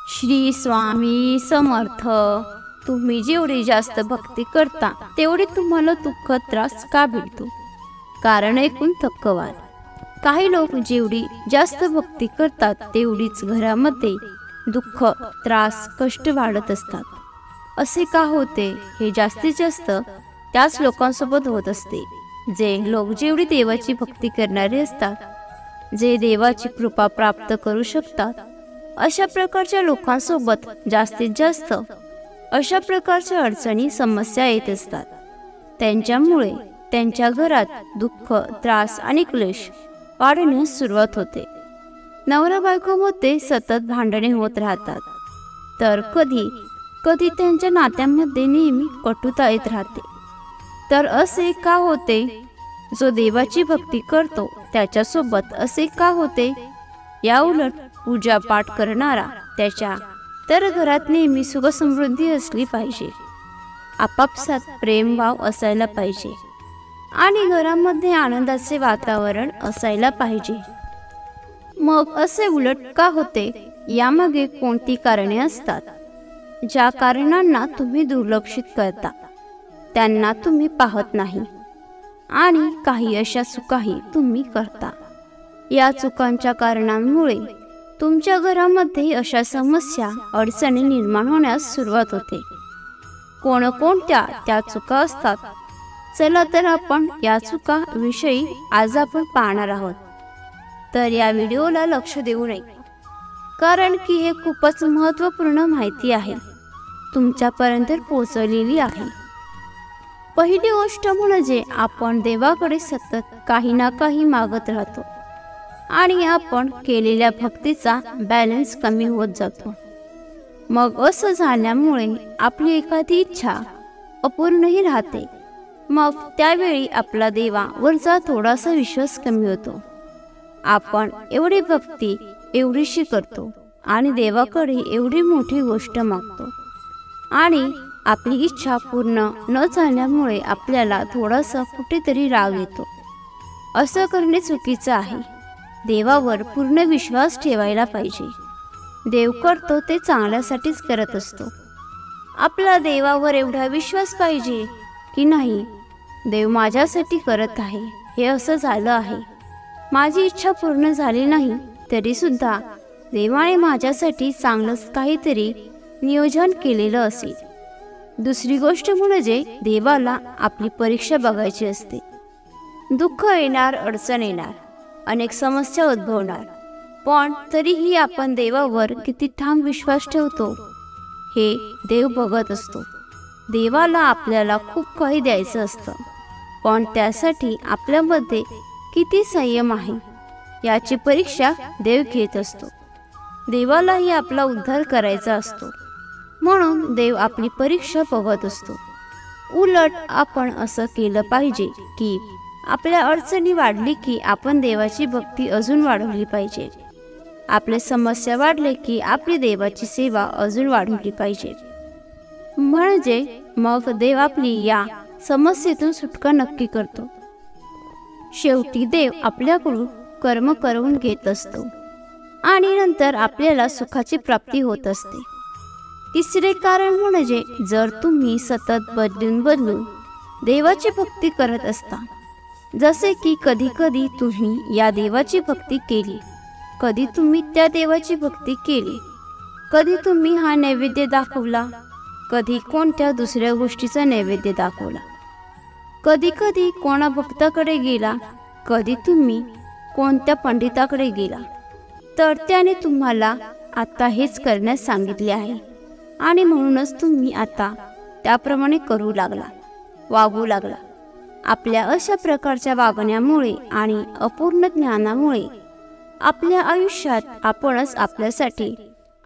श्री स्वामी समर्थ. तुम्ही जेवढी जास्त भक्ती करता तेवढे तुम्हाला दुःख त्रास का भेटतो? कारण ऐकून थक्कवाल. काही लोक जेवढी जास्त भक्ती करतात तेवढीच घरामध्ये दुःख त्रास कष्ट वाढत असतात. असे का होते? हे जास्तीत जास्त त्याच लोकांसोबत होत असते जे लोक जेवढी देवाची भक्ती करणारे असतात, जे देवाची कृपा प्राप्त करू शकतात, अशा प्रकारच्या लोकांसोबत जास्तीत जास्त अशा प्रकारच्या अडचणी समस्या येत असतात. त्यांच्यामुळे त्यांच्या घरात दुःख त्रास आणि क्लेश वाढण्यास सुरुवात होते. नवरा बायकोमध्ये सतत भांडणे होत राहतात, तर कधी कधी त्यांच्या नात्यांमध्ये नेहमी कटुता येत राहते. तर असे का होते? जो देवाची भक्ती करतो त्याच्यासोबत असे का होते? या उलट पूजा पाठ करणारा त्याच्या तर घरात नेहमी सुख समृद्धी असली पाहिजे, आपापसात प्रेमभाव असायला पाहिजे आणि घरामध्ये आनंदाचे वातावरण असायला पाहिजे. मग असे उलट का होते? यामागे कोणती कारणे असतात? ज्या कारणांना तुम्ही दुर्लक्षित करता, त्यांना तुम्ही पाहत नाही आणि काही अशा चुकाही तुम्ही करता. या चुकांच्या कारणांमुळे तुमच्या घरामध्ये अशा समस्या अडचणी निर्माण होण्यास सुरुवात होते. कोणकोणत्या त्या चुका असतात? चला तर आपण या चुका विषयी आज आपण पाहणार आहोत. तर या व्हिडिओला लक्ष देऊ नये, कारण की हे खूपच महत्त्वपूर्ण माहिती आहे, तुमच्यापर्यंत पोहोचवलेली आहे. पहिली गोष्ट म्हणजे आपण देवाकडे सतत काही ना काही मागत राहतो आणि आपण केलेल्या भक्तीचा बॅलन्स कमी होत जातो. मग असं झाल्यामुळे आपली एखादी इच्छा अपूर्णही राहते. मग त्यावेळी आपला देवावरचा थोडासा विश्वास कमी होतो. आपण एवढी भक्ती एवढीशी करतो आणि देवाकडे एवढी मोठी गोष्ट मागतो आणि आपली इच्छा पूर्ण न झाल्यामुळे आपल्याला थोडासा कुठेतरी राग येतो. असं करणे चुकीचं आहे. देवावर पूर्ण विश्वास ठेवायला पाहिजे. देव करतो ते चांगल्यासाठीच करत असतो. आपला देवावर एवढा विश्वास पाहिजे की नाही, देव माझ्यासाठी करत आहे, हे असं झालं आहे, माझी इच्छा पूर्ण झाली नाही तरी सुद्धा देवाने माझ्यासाठी चांगलंच काहीतरी नियोजन केलेलं असेल. दुसरी गोष्ट म्हणजे देवाला आपली परीक्षा बघायची असते. दुःख येणार, अडचण येणार, अनेक समस्या उद्भवणार, पण तरीही आपण देवावर किती ठाम विश्वास ठेवतो हे देव बघत असतो. देवाला आपल्याला खूप काही द्यायचं असतं, पण त्यासाठी आपल्यामध्ये किती संयम आहे याची परीक्षा देव घेत असतो. देवालाही आपला उद्धार करायचा असतो, म्हणून देव आपली परीक्षा बघत असतो. उलट आपण असं केलं पाहिजे की आपल्या अडचणी वाढली की आपण देवाची भक्ती अजून वाढवली पाहिजे. आपल्या समस्या वाढले की आपली देवाची सेवा अजून वाढवली पाहिजे. म्हणजे मग देव आपली या समस्येतून सुटका नक्की करतो. शेवटी देव आपल्याकडून कर्म करवून घेत असतो आणि नंतर आपल्याला सुखाची प्राप्ती होत असते. तिसरे कारण म्हणजे जर तुम्ही सतत बदलून देवाची भक्ती करत असता, जसे की कधी कधी तुम्ही या देवाची भक्ती केली, कधी तुम्ही त्या देवाची भक्ती केली, कधी तुम्ही हा नैवेद्य दाखवला, कधी कोणत्या दुसऱ्या गोष्टीचा नैवेद्य दाखवला, कधी कधी कोणा भक्ताकडे गेला, कधी तुम्ही कोणत्या पंडिताकडे गेला, तर त्याने तुम्हाला आता हेच करण्यास सांगितले आहे आणि म्हणूनच तुम्ही आता त्याप्रमाणे करू लागला, वागू लागला. आपल्या अशा प्रकारच्या वागण्यामुळे आणि अपूर्ण ज्ञानामुळे आपल्या आयुष्यात आपणच आपल्यासाठी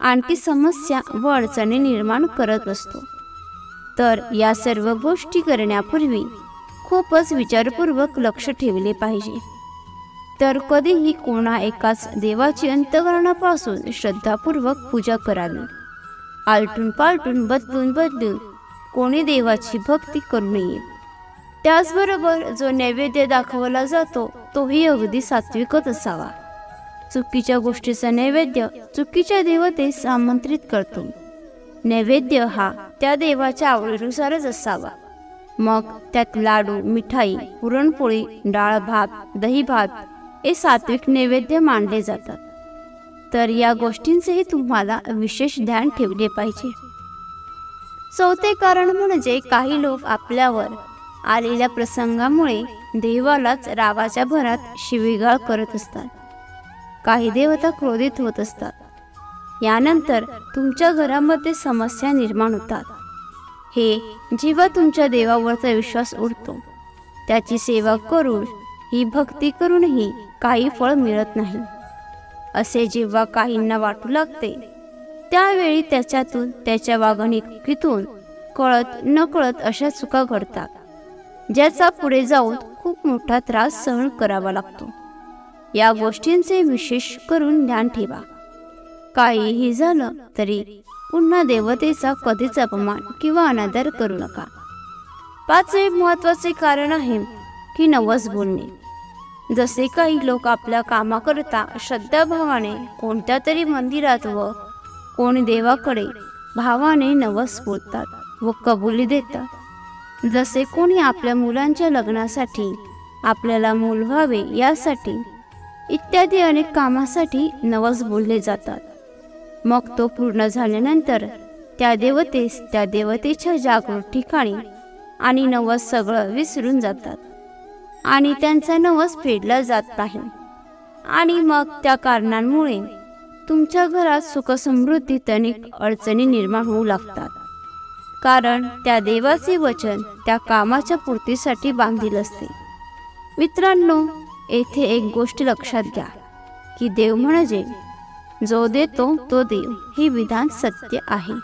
आणखी समस्या व अडचणी निर्माण करत असतो. तर या सर्व गोष्टी करण्यापूर्वी खूपच विचारपूर्वक लक्ष ठेवले पाहिजे. तर कधीही कोणा एकाच देवाची अंतःकरणापासून श्रद्धापूर्वक पूजा करावी. आलटून पालटून बदलून कोणी देवाची भक्ती करू नये. त्याचबरोबर जो नैवेद्य दाखवला जातो तोही अगदी सात्विकच असावा. चुकीच्या गोष्टीचा नैवेद्य चुकीच्या देवतेस आमंत्रित करतो. नैवेद्य हा त्या देवाच्या आवडीनुसारच असावा. मग त्यात लाडू, मिठाई, पुरणपोळी, डाळ भात, दही भात हे सात्विक नैवेद्य मानले जातात. तर या गोष्टींचेही तुम्हाला विशेष ध्यान ठेवले पाहिजे. चौथे कारण म्हणजे काही लोक आपल्यावर आलेल्या प्रसंगामुळे देवालाच रागाच्या भरात शिवीगाळ करत असतात. काही देवता क्रोधित होत असतात. यानंतर तुमच्या घरामध्ये समस्या निर्माण होतात. हे जेव्हा तुमच्या देवावरचा विश्वास उडतो, त्याची सेवा करून ही भक्ती करूनही काही फळ मिळत नाही असे जेव्हा काहींना वाटू लागते, त्यावेळी त्याच्यातून त्याच्या वागणुकीतून कळत नकळत अशा चुका घडतात, ज्याचा पुढे जाऊन खूप मोठा त्रास सहन करावा लागतो. या गोष्टींचे विशेष करून ध्यान ठेवा. काहीही झालं तरी पुन्हा देवतेचा कधीच अपमान किंवा अनादर करू नका. पाचवे महत्त्वाचे कारण आहे की नवस बोलणे. जसे काही लोक आपल्या कामाकरता श्रद्धाभावाने कोणत्या तरी मंदिरात व कोणी देवाकडे भावाने नवस बोलतात व कबुली देतात. जसे कोणी आपल्या मुलांच्या लग्नासाठी, आपल्याला मूल व्हावे यासाठी इत्यादी अनेक कामासाठी नवस बोलले जातात. मग तो पूर्ण झाल्यानंतर त्या देवतेस, त्या देवतेच्या जागृत ठिकाणी आणि नवस सगळं विसरून जातात आणि त्यांचा नवस फेडला जात नाही. आणि मग त्या कारणांमुळे तुमच्या घरात सुखसमृद्धीत अनेक अडचणी निर्माण होऊ लागतात. कारण त्या देवाचे वचन त्या कामाच्या पूर्तीसाठी बांधील असते. मित्रांनो, येथे एक गोष्ट लक्षात घ्या की देव म्हणजे जो देतो तो देव हे विधान सत्य आहे.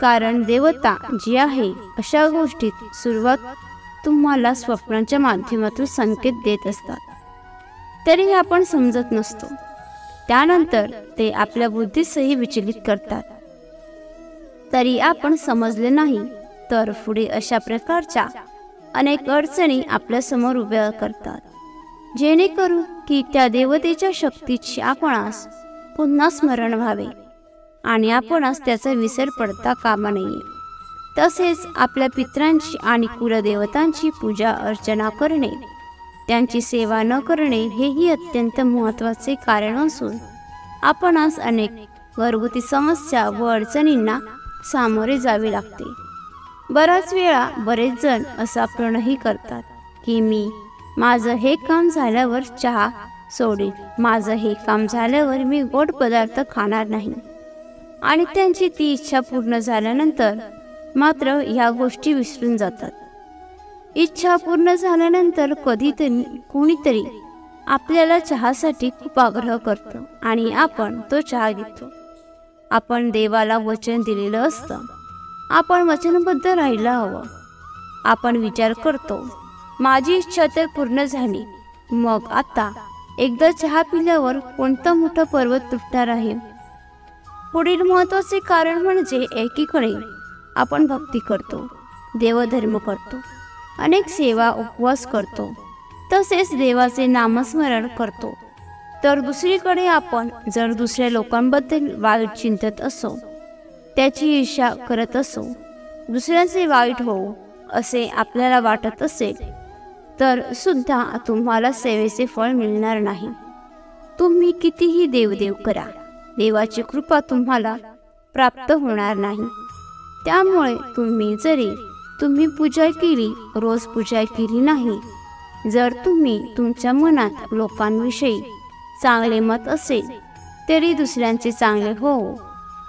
कारण देवता जी आहे अशा गोष्टीत सुरुवात तुम्हाला स्वप्नांच्या माध्यमातून संकेत देत असतात, तरी आपण समजत नसतो. त्यानंतर ते आपल्या बुद्धीसही विचलित करतात. तरी आपण समजले नाही तर पुढे अशा प्रकारच्या अनेक अडचणी आपल्या समोर उभ्या करतात, जेणेकरून की त्या देवतेच्या शक्तीची आपणास पुन्हा स्मरण व्हावे आणि आपणास त्याचा विसर पडता कामा नये. तसेच आपल्या पितरांची आणि कुलदेवतांची पूजा अर्चना करणे, त्यांची सेवा न करणे हेही अत्यंत महत्त्वाचे कारण असून आपणास अनेक घरगुती समस्या व अडचणींना सामोरे जावे लागते. बराच वेळा बरेच जण असा प्रणही करतात की मी माझं हे काम झाल्यावर चहा सोडेल, माझं हे काम झाल्यावर मी गोड पदार्थ खाणार नाही. आणि त्यांची ती इच्छा पूर्ण झाल्यानंतर मात्र ह्या गोष्टी विसरून जातात. इच्छा पूर्ण झाल्यानंतर कधीतरी कोणीतरी आपल्याला चहासाठी खूप आग्रह करतो आणि आपण तो चहा घेतो. आपण देवाला वचन दिलेलं असतं, आपण वचनबद्ध राहायला हवं. आपण विचार करतो, माझी इच्छा तर पूर्ण झाली, मग आता एकदा चहा पिल्यावर कोणता मोठा पर्वत तुटणार आहे. पुढील महत्त्वाचे कारण म्हणजे एकीकडे आपण भक्ती करतो, देवधर्म करतो, अनेक सेवा उपवास करतो, तसेच देवाचे नामस्मरण करतो. तर दुसरीकडे आपण जर दुसऱ्या लोकांबद्दल वाईट चिंतत असो, त्याची ईर्ष्या करत असो, दुसऱ्यांचे वाईट होऊ असे आपल्याला वाटत असेल तर सुद्धा तुम्हाला सेवेचे फळ मिळणार नाही. तुम्ही कितीही देवदेव करा, देवाची कृपा तुम्हाला प्राप्त होणार नाही. त्यामुळे तुम्ही पूजा केली, रोज पूजा केली नाही, जर तुम्ही तुमच्या मनात लोकांविषयी चांगले मत असेल तरी दुसऱ्यांचे चांगले हो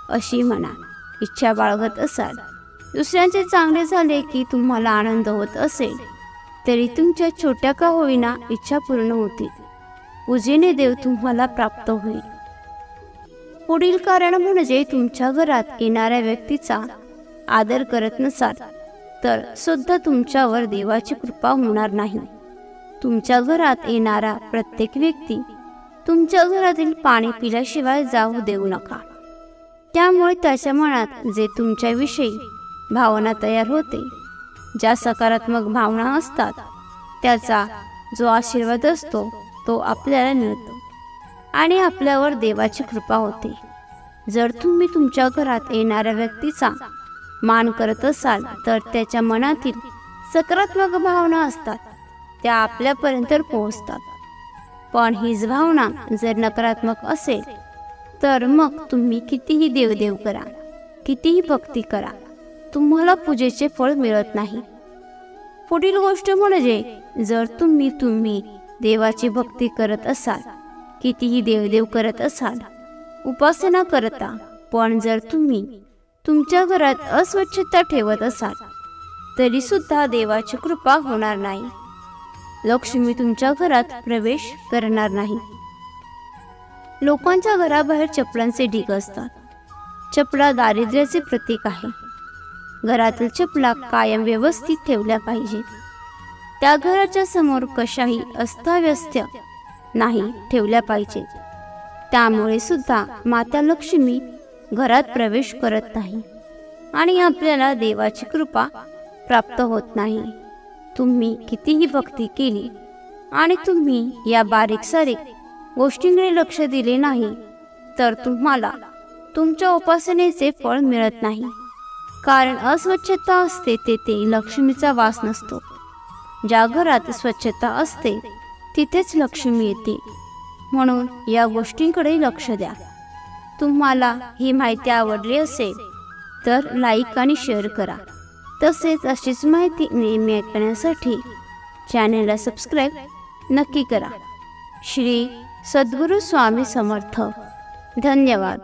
अशी मनात इच्छा बाळगत असाल, दुसऱ्यांचे चांगले झाले की तुम्हाला आनंद होत असेल, तरी तुमच्या छोट्या का होईना इच्छा पूर्ण होतील. पूजेने देव तुम्हाला प्राप्त होईल. पुढील कारण म्हणजे तुमच्या घरात येणाऱ्या व्यक्तीचा आदर करत नसाल तर सुद्धा तुमच्यावर देवाची कृपा होणार नाही. तुमच्या घरात येणारा प्रत्येक व्यक्ती तुमच्या घरातील पाणी पिल्याशिवाय जाऊ देऊ नका. त्यामुळे त्याच्या मनात जे तुमच्याविषयी भावना तयार होते, ज्या सकारात्मक भावना असतात, त्याचा जो आशीर्वाद असतो तो आपल्याला मिळतो. आणि आपल्यावर देवाची कृपा होते. जर तुम्ही तुमच्या घरात येणाऱ्या व्यक्तीचा मान करत असाल तर त्याच्या मनातील सकारात्मक भावना असतात त्या आपल्यापर्यंत पोहोचतात. पण हीच भावना जर नकारात्मक असेल तर मग तुम्ही कितीही देवदेव करा, कितीही भक्ती करा, तुम्हाला पूजेचे फळ मिळत नाही. पुढील गोष्ट म्हणजे जर तुम्ही देवाची भक्ती करत असाल, कितीही देवदेव करत असाल, उपासना करता, पण जर तुम्ही तुमच्या घरात अस्वच्छता ठेवत असाल तरी सुद्धा देवाची कृपा होणार नाही. लक्ष्मी तुमच्या घरात प्रवेश करणार नाही. लोकांच्या घराबाहेर चपलांचे ढीग असतात. चपला दारिद्र्याचे प्रतीक आहे. घरातील चपला कायम व्यवस्थित ठेवल्या पाहिजेत. त्या घराच्या समोर कशाही अस्ताव्यस्त नाही ठेवल्या पाहिजेत. त्यामुळे सुद्धा माता लक्ष्मी घरात प्रवेश करत नाही आणि आपल्याला देवाची कृपा प्राप्त होत नाही. तुम्ही कितीही भक्ती केली आणि तुम्ही या बारीक सारीक गोष्टींकडे लक्ष दिले नाही तर तुम्हाला तुमच्या उपासनेचे फळ मिळत नाही. कारण अस्वच्छता असते तेथे लक्ष्मीचा वास नसतो. ज्या घरात स्वच्छता असते तिथेच लक्ष्मी येते. म्हणून या गोष्टींकडे लक्ष द्या. तुम्हाला ही माहिती आवडली असेल तर लाईक आणि शेअर करा. तसेच अशीच माहिती नेहमी ऐकण्यासाठी चॅनेलला सबस्क्राईब नक्की करा. श्री सद्गुरू स्वामी समर्थ. धन्यवाद.